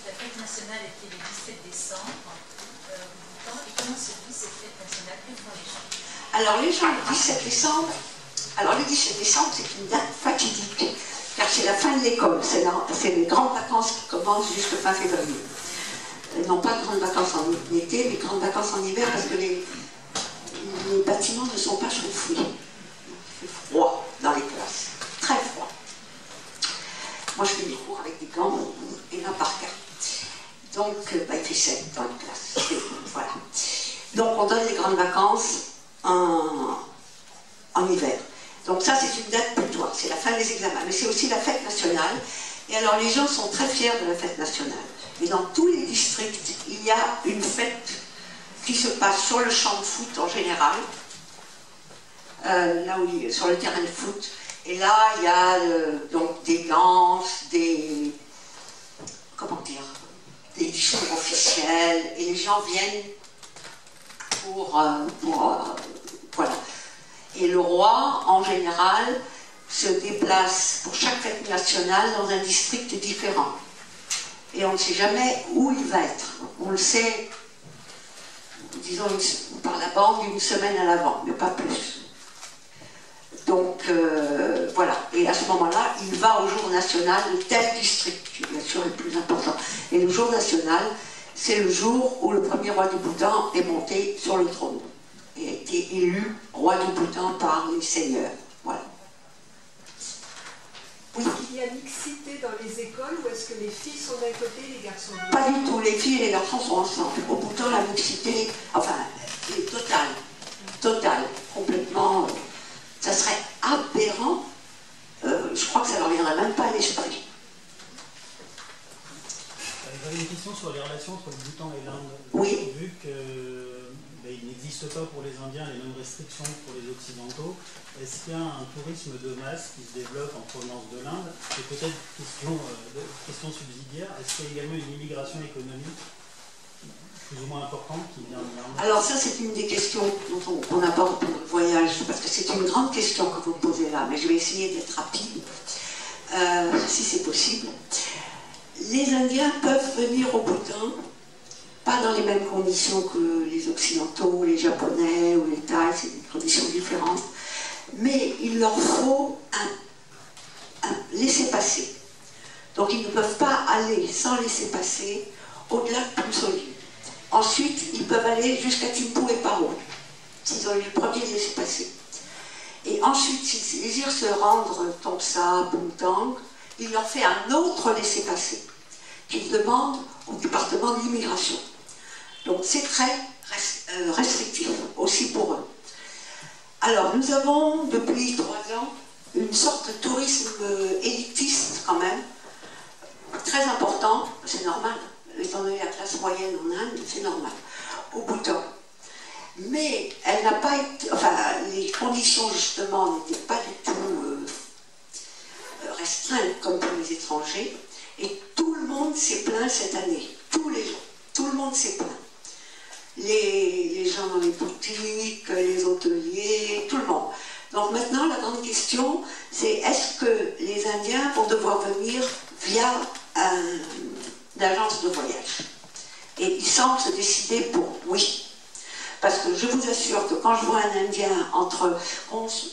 la fête nationale était le 17 décembre au Bhoutan. Et comment se vit cette fête nationale? Que font les gens? Alors les gens, le 17 décembre, c'est une date fatidique, car c'est la fin de l'école, c'est les grandes vacances qui commencent jusqu'à fin février. Non pas de grandes vacances en été, mais grandes vacances en hiver, parce que les bâtiments ne sont pas chauffés. Il fait froid dans les classes, très froid. Moi je fais des cours avec des gants et un parka. Donc il fait sec dans les classes. Voilà. Donc on donne les grandes vacances en hiver. Donc ça c'est une date butoir, c'est la fin des examens, mais c'est aussi la fête nationale. Et alors les gens sont très fiers de la fête nationale. Et dans tous les districts, il y a une fête qui se passe sur le champ de foot en général, là où sur le terrain de foot. Et là, il y a donc des danses, des discours officiels, et les gens viennent voilà. Et le roi, en général, se déplace pour chaque fête nationale dans un district différent. Et on ne sait jamais où il va être. On le sait, disons, par la bande, une semaine à l'avant, mais pas plus. Donc, voilà. Et à ce moment-là, il va au jour national de tel district, qui bien sûr est le plus important. Et le jour national, c'est le jour où le premier roi du Bhoutan est monté sur le trône et a été élu roi du Bhoutan par les seigneurs. Voilà. Oui. Il y a mixité dans les écoles ou est-ce que les filles sont d'un côté et les garçons de l'autre? Pas du tout, les filles et les garçons sont ensemble. Au Bhoutan, la mixité, enfin, est totale. Totale, complètement. Ça serait aberrant. Je crois que ça ne leur viendrait même pas à l'esprit. J'avais une question sur les relations entre le Bhoutan et l'Inde. Oui. Vu qu'il n'existe pas pour les Indiens les mêmes restrictions que pour les Occidentaux, est-ce qu'il y a un tourisme de masse qui se développe en provenance de l'Inde? Et peut-être question subsidiaire, est-ce qu'il y a également une immigration économique plus ou moins importante qui vient de l'Inde? Alors ça, c'est une des questions qu'on aborde pour le voyage, parce que c'est une grande question que vous me posez là, mais je vais essayer d'être rapide, si c'est possible. Les Indiens peuvent venir au Bhoutan, pas dans les mêmes conditions que les Occidentaux, les Japonais ou les Thaïs, c'est des conditions différentes, mais il leur faut un laissez-passer. Donc ils ne peuvent pas aller sans laissez-passer au-delà de Phumsolyu. Ensuite, ils peuvent aller jusqu'à Thimphu et Paro, s'ils ont eu le premier laissez-passer. Et ensuite, s'ils désirent se rendre Tongsa, Bumtang, il leur fait un autre laissez-passer qu'ils demandent au département de l'immigration. Donc c'est très restrictif aussi pour eux. Alors nous avons depuis 3 ans une sorte de tourisme élitiste quand même, très important, c'est normal, étant donné la classe moyenne en Inde, c'est normal, au Bhoutan. Mais elle n'a pas été, enfin les conditions justement n'étaient pas du tout restreintes comme pour les étrangers, et tout le monde s'est plaint cette année, tous les gens, tout le monde s'est plaint. Les gens dans les boutiques, les hôteliers, tout le monde. Donc maintenant, la grande question, c'est est-ce que les Indiens vont devoir venir via une agence de voyage? Et ils semblent se décider pour oui. Parce que je vous assure que quand je vois un Indien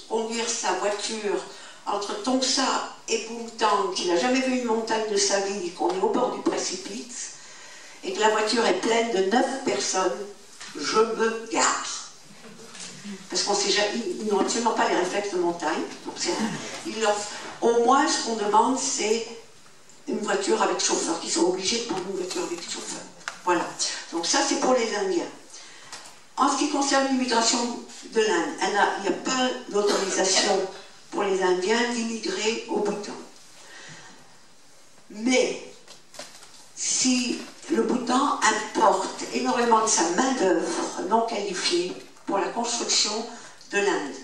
conduire sa voiture entre Tongsa et Bumtang, qui n'a jamais vu une montagne de sa vie, qu'on est au bord du précipice, et que la voiture est pleine de 9 personnes, je me gare. Parce qu'ils n'ont absolument pas les réflexes de montagne. Donc au moins, ce qu'on demande, c'est une voiture avec chauffeur, qu'ils sont obligés de prendre une voiture avec chauffeur. Voilà. Donc ça, c'est pour les Indiens. En ce qui concerne l'immigration de l'Inde, il n'y a pas d'autorisation pour les Indiens d'immigrer au Bhoutan. Mais si le Bhoutan importe énormément de sa main-d'œuvre non qualifiée pour la construction de l'Inde,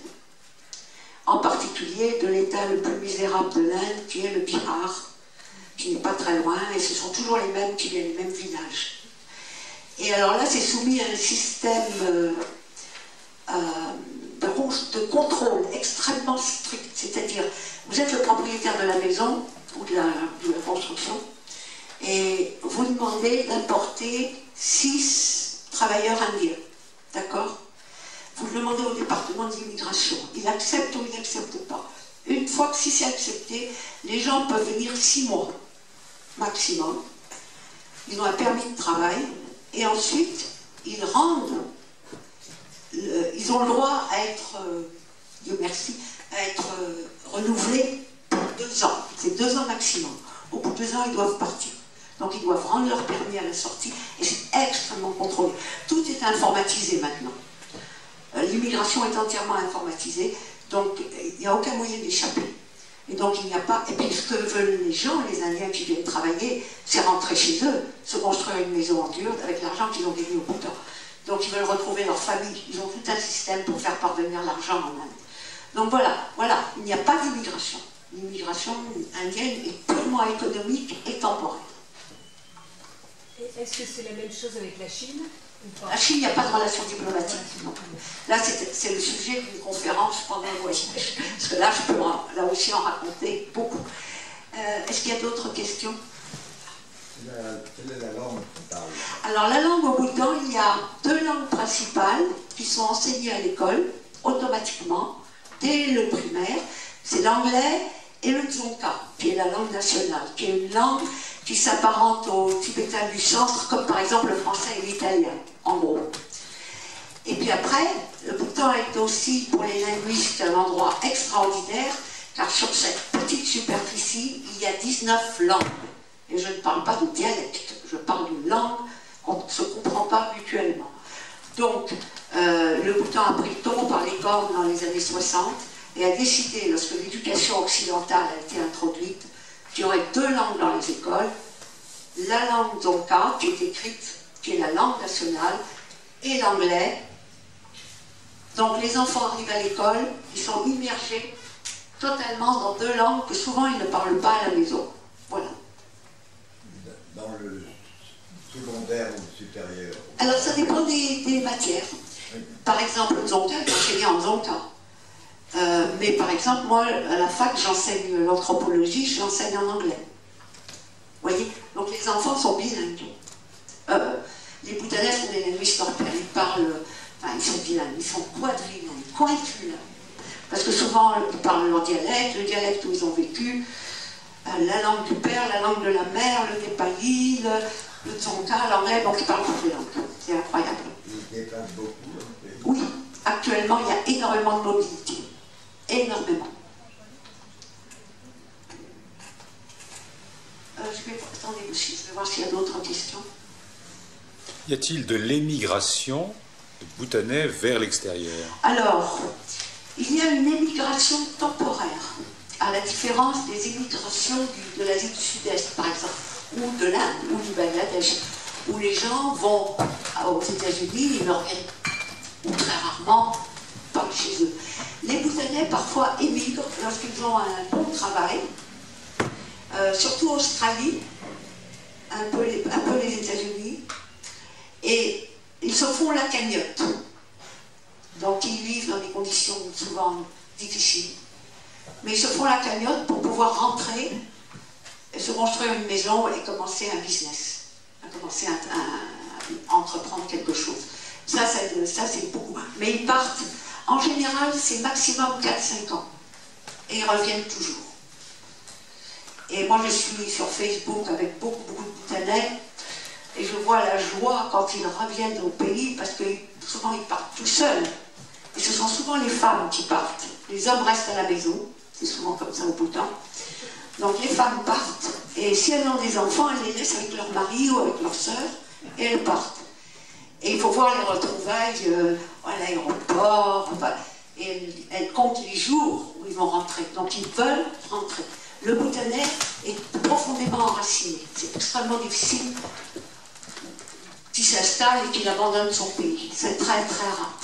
en particulier de l'état le plus misérable de l'Inde, qui est le Bihar, qui n'est pas très loin, et ce sont toujours les mêmes qui viennent, les mêmes villages. Et alors là, c'est soumis à un système de contrôle extrêmement strict, c'est-à-dire, vous êtes le propriétaire de la maison ou de la construction, et vous demandez d'importer 6 travailleurs indiens. D'accord? Vous le demandez au département de l'immigration. Il accepte ou il n'accepte pas. Une fois que si c'est accepté, les gens peuvent venir 6 mois maximum. Ils ont un permis de travail et ensuite ils rendent, ils ont le droit à être, Dieu merci, à être renouvelés pour 2 ans. C'est 2 ans maximum. Au bout de 2 ans, ils doivent partir. Donc ils doivent rendre leur permis à la sortie et c'est extrêmement contrôlé. Tout est informatisé maintenant. L'immigration est entièrement informatisée, donc il n'y a aucun moyen d'échapper. Et donc il n'y a pas. Et puis ce que veulent les gens, les Indiens qui viennent travailler, c'est rentrer chez eux, se construire une maison en dur avec l'argent qu'ils ont gagné au bout de temps. Donc ils veulent retrouver leur famille. Ils ont tout un système pour faire parvenir l'argent en Inde. Donc voilà, il n'y a pas d'immigration. L'immigration indienne est purement économique et temporaire. Est-ce que c'est la même chose avec la Chine? La Chine, il n'y a pas de relation diplomatique. Non. Là, c'est le sujet d'une conférence pendant le voyage. Parce que là, je peux là aussi en raconter beaucoup. Est-ce qu'il y a d'autres questions? Quelle est la langue qu'on parle? Alors, la langue au Bhoutan, il y a 2 langues principales qui sont enseignées à l'école, automatiquement, dès le primaire. C'est l'anglais et le dzongkha, qui est la langue nationale, qui est une langue qui s'apparente au tibétain du centre, comme par exemple le français et l'italien, en gros. Et puis après, le Bhoutan est aussi, pour les linguistes, un endroit extraordinaire, car sur cette petite superficie, il y a 19 langues. Et je ne parle pas de dialecte, je parle d'une langue qu'on ne se comprend pas mutuellement. Donc, le Bhoutan a pris le taureau par les cornes dans les années 60 et a décidé, lorsque l'éducation occidentale a été introduite, qu'il y aurait 2 langues dans les écoles, la langue dzongkha, qui est écrite, qui est la langue nationale, et l'anglais. Donc les enfants arrivent à l'école, ils sont immergés totalement dans 2 langues que souvent ils ne parlent pas à la maison. Voilà. Dans le secondaire ou le supérieur? Alors ça dépend des matières. Oui. Par exemple, le dzongkha, j'enseignais en dzongkha. Mais par exemple, moi, à la fac, j'enseigne l'anthropologie, je l'enseigne en anglais. Vous voyez? Donc les enfants sont bilingues. Les Bhoutanais sont des linguistes hors pair, ils parlent, enfin ils sont bilingues, ils sont quadrilingues. Parce que souvent, ils parlent leur dialecte, le dialecte où ils ont vécu, la langue du père, la langue de la mère, le népali, le dzongkha, l'anglais, donc ils parlent toutes les langues. C'est incroyable. Ils se déplacent beaucoup dans le pays? Oui, actuellement, il y a énormément de mobilité. Énormément. Attendez, monsieur, je vais voir s'il y a d'autres questions. Y a-t-il de l'émigration de Bhoutanais vers l'extérieur? Alors, il y a une émigration temporaire, à la différence des émigrations de l'Asie du Sud-Est, par exemple, ou de l'Inde, ou du Bangladesh, où les gens vont aux États-Unis, ils ne reviennent, ou très rarement, pas chez eux. Les Bhoutanais, parfois, émigrent lorsqu'ils ont un bon travail, surtout Australie, un peu les États-Unis, et ils se font la cagnotte. Donc ils vivent dans des conditions souvent difficiles. Mais ils se font la cagnotte pour pouvoir rentrer, et se construire une maison et commencer un business, commencer à entreprendre quelque chose. Ça c'est beaucoup. Mais ils partent, en général, c'est maximum 4-5 ans. Et ils reviennent toujours. Et moi, je suis sur Facebook avec beaucoup de Bhoutanais, et je vois la joie quand ils reviennent au pays, parce que souvent ils partent tout seuls. Et ce sont souvent les femmes qui partent. Les hommes restent à la maison, c'est souvent comme ça au Bhoutan. Donc les femmes partent, et si elles ont des enfants, elles les laissent avec leur mari ou avec leur sœur, et elles partent. Et il faut voir les retrouvailles à l'aéroport, et elles comptent les jours où ils vont rentrer. Donc ils veulent rentrer. Le Bhoutanais est profondément enraciné. C'est extrêmement difficile qu'il s'installe et qu'il abandonne son pays. C'est très très rare.